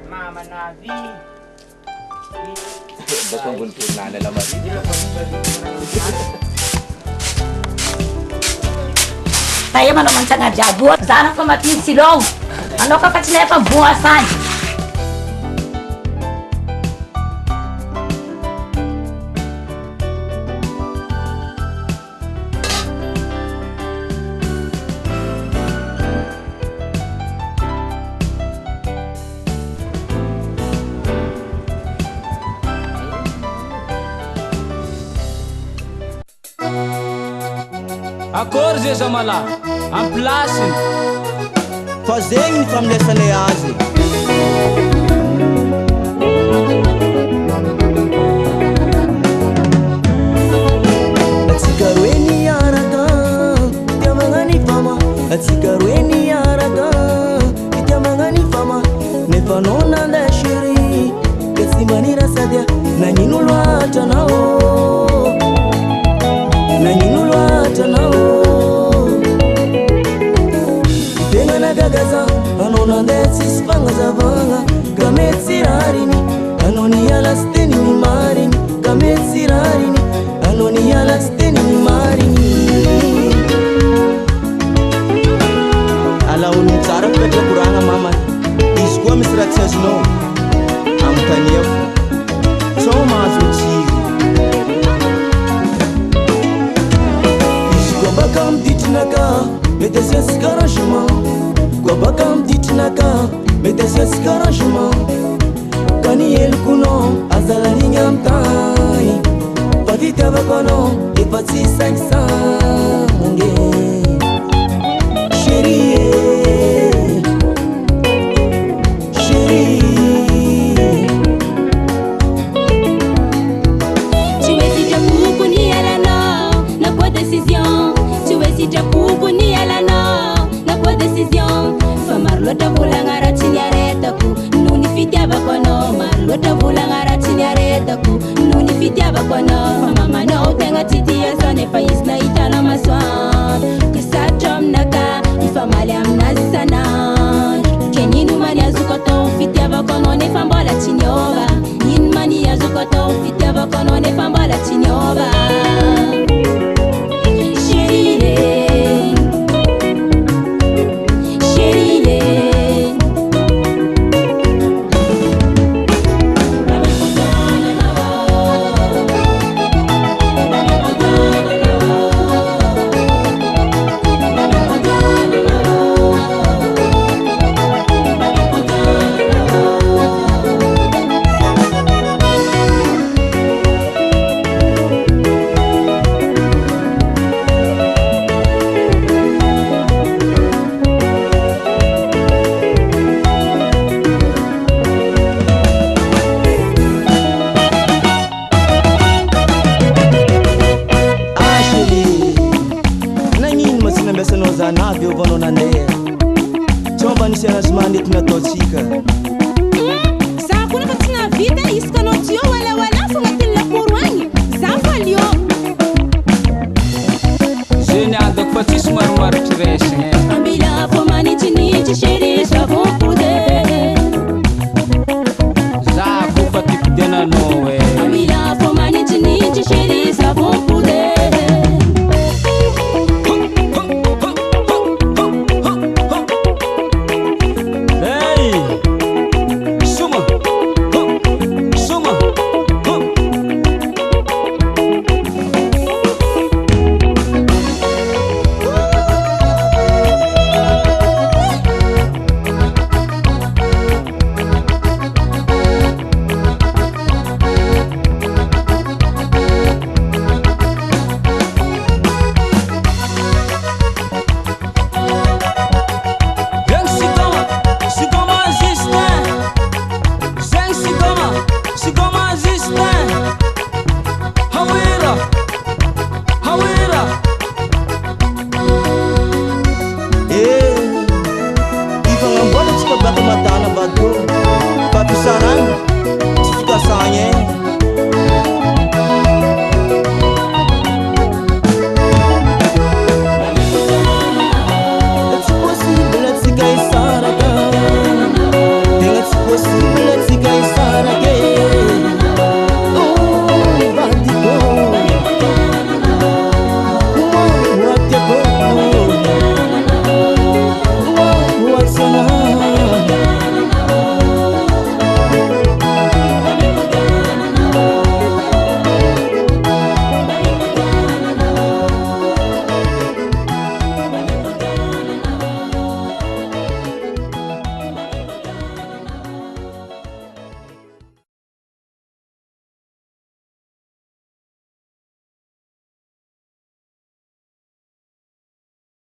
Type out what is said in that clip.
Mama Navi. Ba't ang guntur na naman? Tayo man naman sa nga jabot. Sana ko matin silong. Ano ka katsilepa buwasan? Akory zay zamala, am plasiny. Fazegny familesane azy. Atsika roe niaraka, itiavagna ny fama. Atsika roe niaraka, itiavagna ny fama. Nefa anao nandeha chéri, ka tsy manirasadia. Nagnino loatra anao, nagnino loatra anao. Tegna nagagaza, anao nandeha tsisy fagnazavagna. Ka mety tsy rariny, anao niala tsy teny ny mariny. Ka mety tsy rariny, anao niala tsy teny ny mariny. Alaony tsara fipetrakoragna mama. Izy koa misy raha tsy azonao amintania fo. Sao mahazo tsizy. Izy koa baka amiditrinaka, mety asiasika arrangement. Koa baka amiditrinaka, mety asiasika arrangement. Ka ny helokonao azalanigny amintany. Fa fitiavako anao efa tsy sangisange. Chérie, chérie. Tu es si jacopo ni alano, na tua décision. Tu es si jacopo ni alano, na tua décision. Fa marlota volanga ratini aretaku, nuni fitiavako anao. Marlota volanga ratini aretaku, nuni fitiavako anao. Fa mama no tenga titia zone fa isna itana maswan. Kisatrom naka, ifa mali amnasana. Keninu mani azukoto fitiavako anao nefa mbola tinyoga.